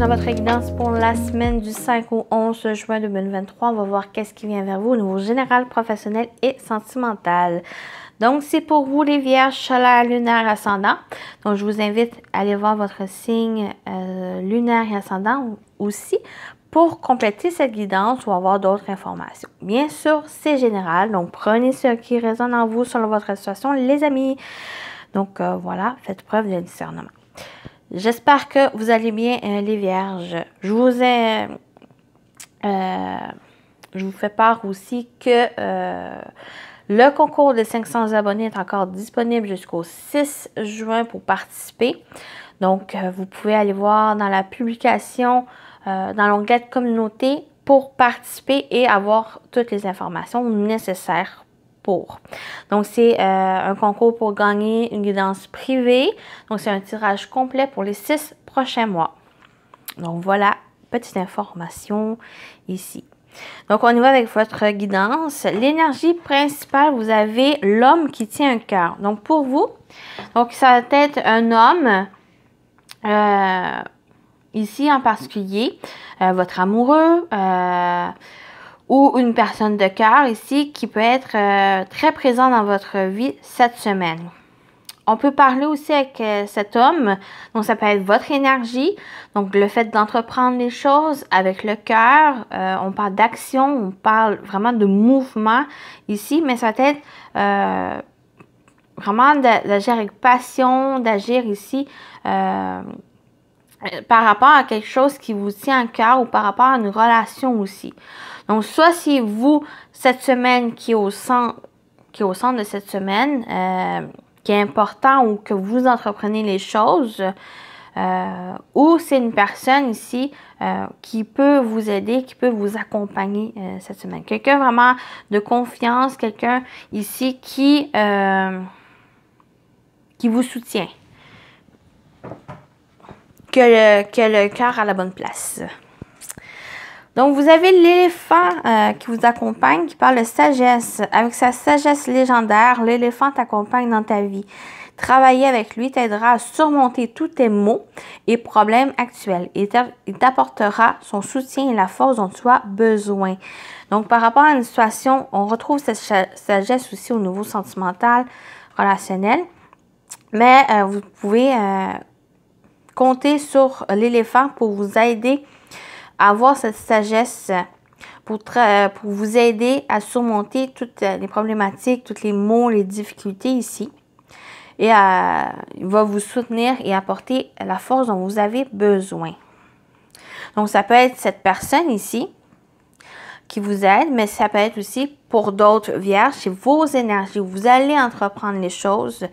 dans votre guidance pour la semaine du 5 au 11 juin 2023. On va voir qu'est-ce qui vient vers vous au niveau général, professionnel et sentimental. Donc, c'est pour vous les vierges solaire, lunaire, ascendant. Donc, je vous invite à aller voir votre signe lunaire et ascendant aussi pour compléter cette guidance ou avoir d'autres informations. Bien sûr, c'est général. Donc, prenez ce qui résonne en vous selon votre situation, les amis. Donc, voilà, faites preuve de discernement. J'espère que vous allez bien, les vierges. Je vous fais part aussi que le concours de 500 abonnés est encore disponible jusqu'au 6 juin pour participer. Donc, vous pouvez aller voir dans la publication, dans l'onglet de communauté pour participer et avoir toutes les informations nécessaires pour. Donc, c'est un concours pour gagner une guidance privée. Donc, c'est un tirage complet pour les 6 prochains mois. Donc, voilà, petite information ici. Donc, on y va avec votre guidance. L'énergie principale, vous avez l'homme qui tient un cœur. Donc, pour vous, donc ça va être un homme, ici en particulier, votre amoureux, ou une personne de cœur ici qui peut être très présent dans votre vie cette semaine. On peut parler aussi avec cet homme, donc ça peut être votre énergie, donc le fait d'entreprendre les choses avec le cœur, on parle d'action, on parle vraiment de mouvement ici, mais ça peut être vraiment d'agir avec passion, d'agir ici par rapport à quelque chose qui vous tient à cœur ou par rapport à une relation aussi. Donc, soit c'est vous, cette semaine qui est au centre de cette semaine, qui est important ou que vous entreprenez les choses, ou c'est une personne ici qui peut vous aider, qui peut vous accompagner cette semaine. Quelqu'un vraiment de confiance, quelqu'un ici qui vous soutient. Que le cœur à la bonne place. Donc, vous avez l'éléphant qui vous accompagne, qui parle de sagesse. Avec sa sagesse légendaire, l'éléphant t'accompagne dans ta vie. Travailler avec lui t'aidera à surmonter tous tes maux et problèmes actuels. Il t'apportera son soutien et la force dont tu as besoin. Donc, par rapport à une situation, on retrouve cette sagesse aussi au niveau sentimental, relationnel. Mais vous pouvez compter sur l'éléphant pour vous aider à avoir cette sagesse, pour vous aider à surmonter toutes les problématiques, tous les maux, les difficultés ici. Et il va vous soutenir et apporter la force dont vous avez besoin. Donc, ça peut être cette personne ici qui vous aide, mais ça peut être aussi pour d'autres vierges, c'est vos énergies. Vous allez entreprendre les choses.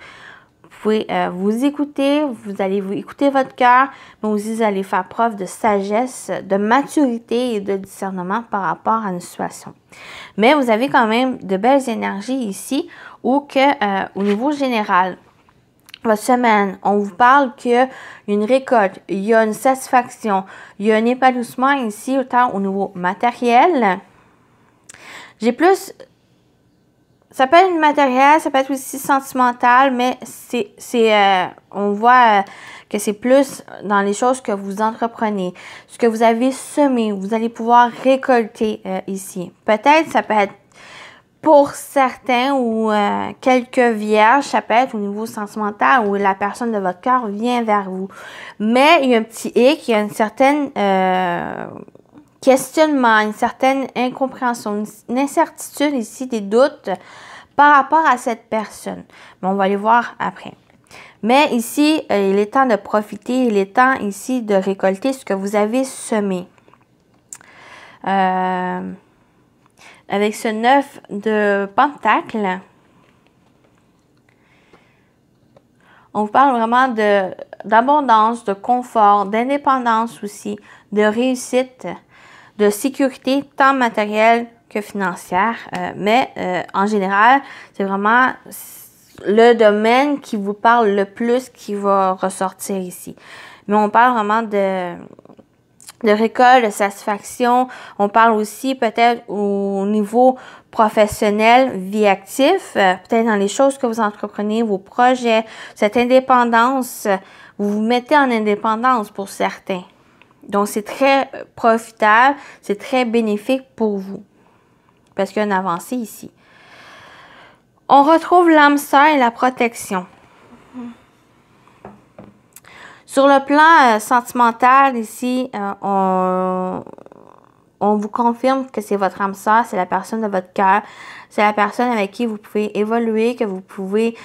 Vous pouvez vous écouter, vous allez vous écouter votre cœur, mais aussi vous allez faire preuve de sagesse, de maturité et de discernement par rapport à une situation. Mais vous avez quand même de belles énergies ici ou que au niveau général, votre semaine, on vous parle qu'il y a une récolte, il y a une satisfaction, il y a un épanouissement ici autant au niveau matériel. J'ai plus... Ça peut être matériel, ça peut être aussi sentimental, mais on voit que c'est plus dans les choses que vous entreprenez. Ce que vous avez semé, vous allez pouvoir récolter ici. Peut-être, ça peut être pour certains ou quelques vierges, ça peut être au niveau sentimental où la personne de votre cœur vient vers vous. Mais il y a un petit hic, il y a une certaine... questionnement, une certaine incompréhension, une incertitude ici, des doutes par rapport à cette personne. Mais on va les voir après. Mais ici, il est temps de profiter, il est temps ici de récolter ce que vous avez semé. Avec ce 9 de Pentacle, on vous parle vraiment d'abondance, de confort, d'indépendance aussi, de réussite, de sécurité, tant matérielle que financière. Mais en général, c'est vraiment le domaine qui vous parle le plus qui va ressortir ici. Mais on parle vraiment de récolte, de satisfaction. On parle aussi peut-être au niveau professionnel, vie active, peut-être dans les choses que vous entreprenez, vos projets, cette indépendance, vous vous mettez en indépendance pour certains. Donc, c'est très profitable, c'est très bénéfique pour vous. Parce qu'il y a une avancée ici. On retrouve l'âme sœur et la protection. Sur le plan sentimental, ici, on vous confirme que c'est votre âme sœur, c'est la personne de votre cœur, c'est la personne avec qui vous pouvez évoluer, que vous pouvez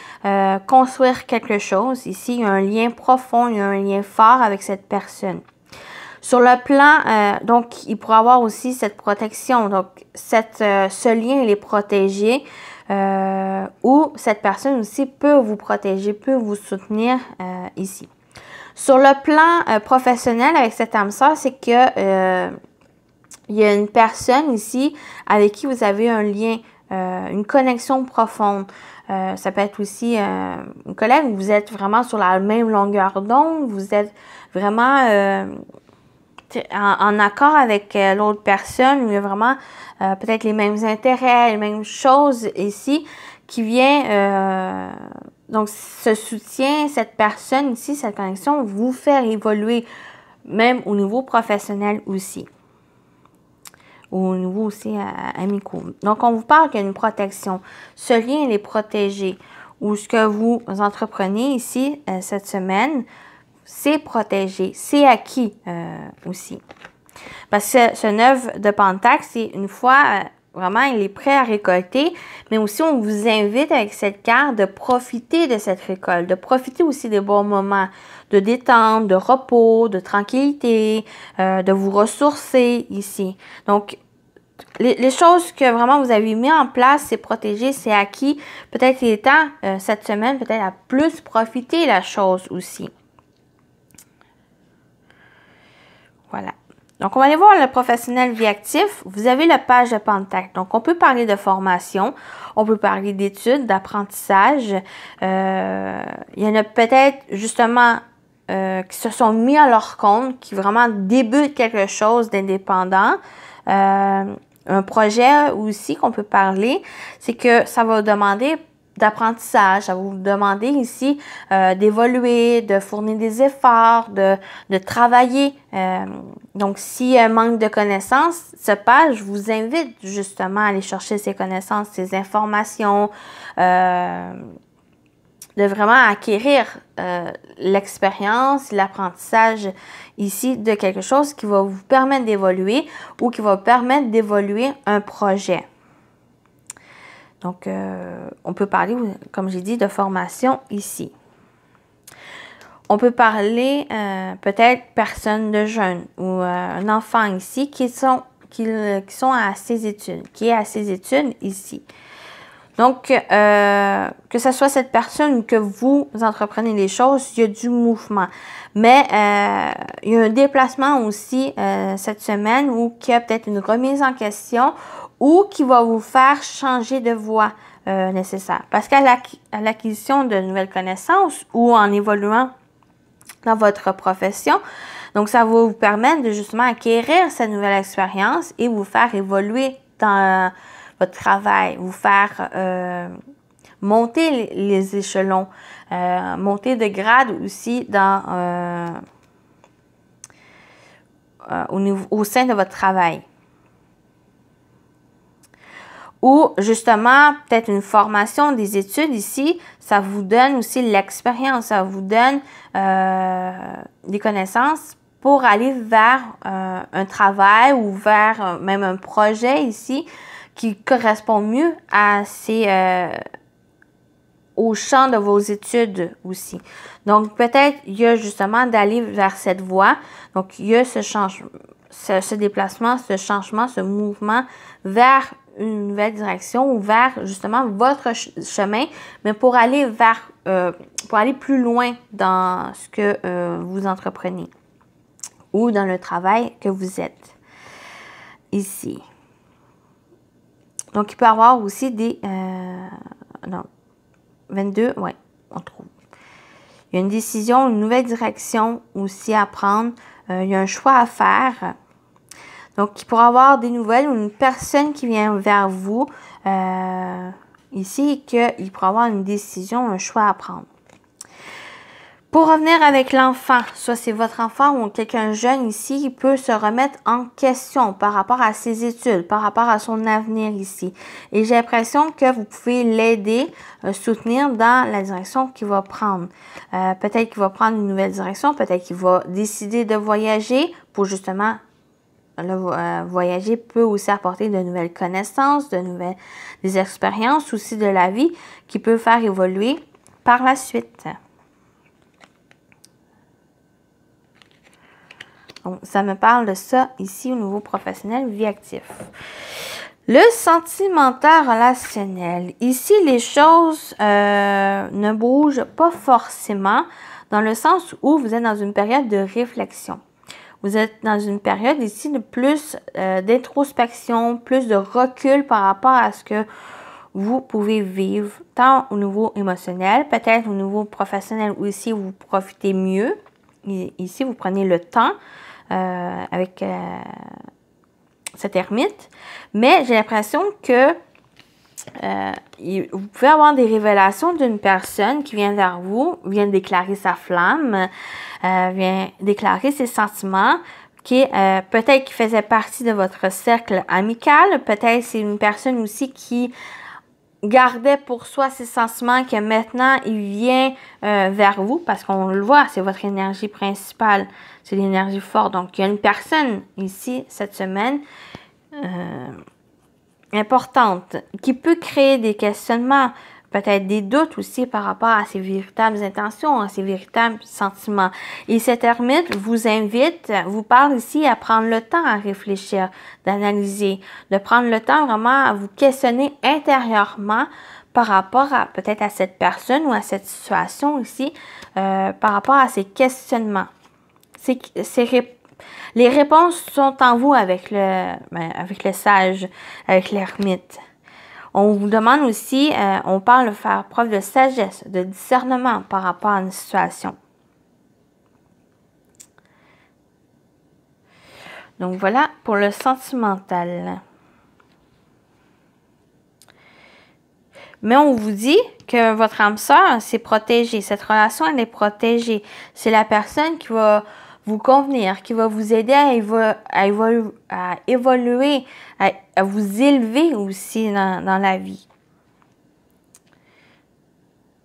construire quelque chose. Ici, il y a un lien profond, il y a un lien fort avec cette personne. Sur le plan, donc, il pourra avoir aussi cette protection. Donc, ce lien, il est protégé. Ou cette personne aussi peut vous protéger, peut vous soutenir ici. Sur le plan professionnel avec cette âme sœur, c'est que il y a une personne ici avec qui vous avez un lien, une connexion profonde. Ça peut être aussi une collègue où vous êtes vraiment sur la même longueur d'onde, vous êtes vraiment en accord avec l'autre personne, il y a vraiment peut-être les mêmes intérêts, les mêmes choses ici qui vient, donc ce soutien, cette personne ici, cette connexion, vous faire évoluer même au niveau professionnel aussi. Au niveau aussi amical. Donc, on vous parle qu'il y a une protection. Ce lien, il est protégé. Ou ce que vous entreprenez ici, cette semaine, c'est protégé. C'est acquis aussi. Parce que ce 9 de Pentacle, c'est une fois, vraiment, il est prêt à récolter. Mais aussi, on vous invite avec cette carte de profiter de cette récolte. De profiter aussi des bons moments de détente, de repos, de tranquillité, de vous ressourcer ici. Donc, les choses que vraiment vous avez mis en place, c'est protégé, c'est acquis. Peut-être il est temps, cette semaine, peut-être à plus profiter la chose aussi. Voilà. Donc, on va aller voir le professionnel vie actif. Vous avez le page de Pentacle. Donc, on peut parler de formation, on peut parler d'études, d'apprentissage. Il y en a peut-être, justement, qui se sont mis à leur compte, qui vraiment débutent quelque chose d'indépendant. Un projet aussi qu'on peut parler, c'est que ça va demander d'apprentissage, ça va vous demander ici d'évoluer, de fournir des efforts, de travailler. Donc, s'il y a un manque de connaissances, ce page vous invite justement à aller chercher ces connaissances, ces informations, de vraiment acquérir l'expérience, l'apprentissage ici de quelque chose qui va vous permettre d'évoluer ou qui va vous permettre d'évoluer un projet. Donc, on peut parler, comme j'ai dit, de formation ici. On peut parler peut-être personne de jeune ou un enfant ici qui sont à ses études, qui est à ses études ici. Donc, que ce soit cette personne ou que vous entreprenez les choses, il y a du mouvement. Mais il y a un déplacement aussi cette semaine ou qu'il y a peut-être une remise en question ou qui va vous faire changer de voie nécessaire. Parce qu'à l'acquisition de nouvelles connaissances ou en évoluant dans votre profession, donc ça va vous permettre de justement acquérir cette nouvelle expérience et vous faire évoluer dans votre travail, vous faire monter les échelons, monter de grade aussi dans au sein de votre travail. Ou justement, peut-être une formation, des études ici, ça vous donne aussi l'expérience, ça vous donne des connaissances pour aller vers un travail ou vers même un projet ici qui correspond mieux à au champ de vos études aussi. Donc, peut-être il y a justement d'aller vers cette voie. Donc, il y a ce déplacement, ce changement, ce mouvement vers une nouvelle direction ou vers justement votre chemin, mais pour aller plus loin dans ce que vous entreprenez ou dans le travail que vous êtes ici. Donc, il peut y avoir aussi des... 22, oui, on trouve. Il y a une décision, une nouvelle direction aussi à prendre. Il y a un choix à faire. Donc, il pourra y avoir des nouvelles ou une personne qui vient vers vous ici et qu'il pourra y avoir une décision, un choix à prendre. Pour revenir avec l'enfant, soit c'est votre enfant ou quelqu'un jeune ici, il peut se remettre en question par rapport à ses études, par rapport à son avenir ici. Et j'ai l'impression que vous pouvez l'aider, soutenir dans la direction qu'il va prendre. Peut-être qu'il va prendre une nouvelle direction, peut-être qu'il va décider de voyager pour justement voyager peut aussi apporter de nouvelles connaissances, des expériences aussi de la vie qui peut faire évoluer par la suite. Donc, ça me parle de ça ici au niveau professionnel, vie active. Le sentimental relationnel. Ici, les choses ne bougent pas forcément dans le sens où vous êtes dans une période de réflexion. Vous êtes dans une période ici de plus d'introspection, plus de recul par rapport à ce que vous pouvez vivre, tant au niveau émotionnel, peut-être au niveau professionnel où ici vous profitez mieux. Ici, vous prenez le temps avec cette ermite, mais j'ai l'impression que vous pouvez avoir des révélations d'une personne qui vient vers vous, vient déclarer sa flamme, vient déclarer ses sentiments, qui peut-être qui faisait partie de votre cercle amical, peut-être c'est une personne aussi qui gardait pour soi ses sentiments, que maintenant il vient vers vous, parce qu'on le voit, c'est votre énergie principale, c'est l'énergie forte. Donc il y a une personne ici cette semaine importante qui peut créer des questionnements, peut-être des doutes aussi par rapport à ses véritables intentions, à ses véritables sentiments. Et cette ermite vous invite, vous parle ici à prendre le temps à réfléchir, d'analyser, de prendre le temps vraiment à vous questionner intérieurement par rapport à peut-être à cette personne ou à cette situation ici, par rapport à ces questionnements. Les réponses sont en vous avec le sage, avec l'ermite. On vous demande aussi, on parle de faire preuve de sagesse, de discernement par rapport à une situation. Donc voilà pour le sentimental. Mais on vous dit que votre âme sœur, c'est protégé. Cette relation, elle est protégée. C'est la personne qui va vous convenir, qui va vous aider à évoluer, à vous élever aussi dans la vie.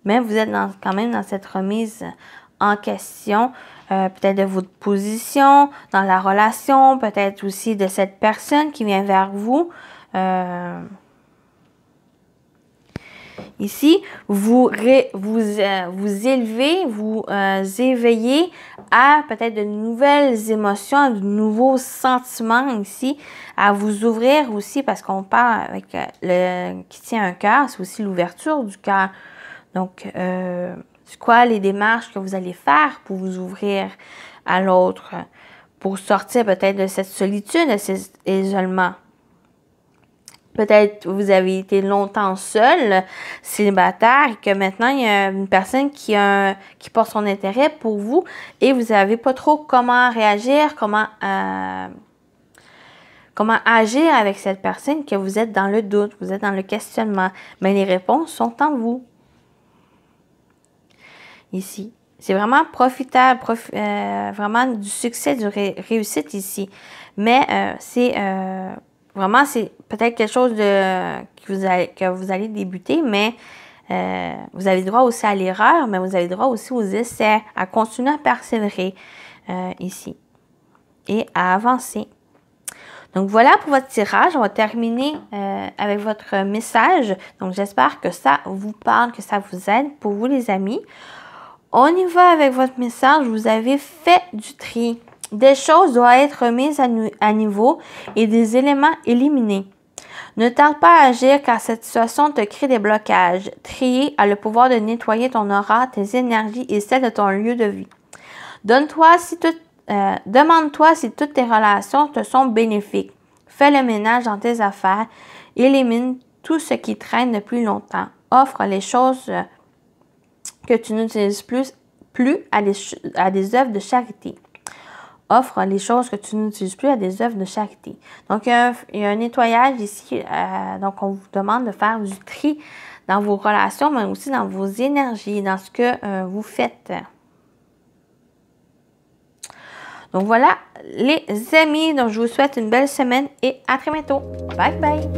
Mais vous êtes quand même dans cette remise en question, peut-être de votre position dans la relation, peut-être aussi de cette personne qui vient vers vous. Ici, vous élevez, vous éveillez à peut-être de nouvelles émotions, à de nouveaux sentiments ici, à vous ouvrir aussi, parce qu'on parle avec qui tient un cœur, c'est aussi l'ouverture du cœur. Donc, c'est quoi les démarches que vous allez faire pour vous ouvrir à l'autre, pour sortir peut-être de cette solitude, de cet isolement. Peut-être vous avez été longtemps seul, célibataire, et que maintenant il y a une personne qui porte son intérêt pour vous et vous savez pas trop comment réagir, comment agir avec cette personne, que vous êtes dans le doute, vous êtes dans le questionnement. Mais les réponses sont en vous. Ici. C'est vraiment profitable, vraiment du succès, du réussite ici. Mais vraiment, c'est peut-être quelque chose que vous allez débuter, mais vous avez droit aussi à l'erreur, mais vous avez droit aussi aux essais, à continuer à persévérer ici et à avancer. Donc, voilà pour votre tirage. On va terminer avec votre message. Donc, j'espère que ça vous parle, que ça vous aide pour vous, les amis. On y va avec votre message. Vous avez fait du tri. Des choses doivent être remises à niveau et des éléments éliminés. Ne tarde pas à agir car cette situation te crée des blocages. Trier a le pouvoir de nettoyer ton aura, tes énergies et celles de ton lieu de vie. Demande-toi si toutes tes relations te sont bénéfiques. Fais le ménage dans tes affaires. Élimine tout ce qui traîne depuis longtemps. Offre les choses que tu n'utilises plus à des œuvres de charité. Offre les choses que tu n'utilises plus à des œuvres de charité. Donc, il y a un nettoyage ici. Donc, on vous demande de faire du tri dans vos relations, mais aussi dans vos énergies, dans ce que vous faites. Donc voilà les amis, donc je vous souhaite une belle semaine et à très bientôt. Bye bye!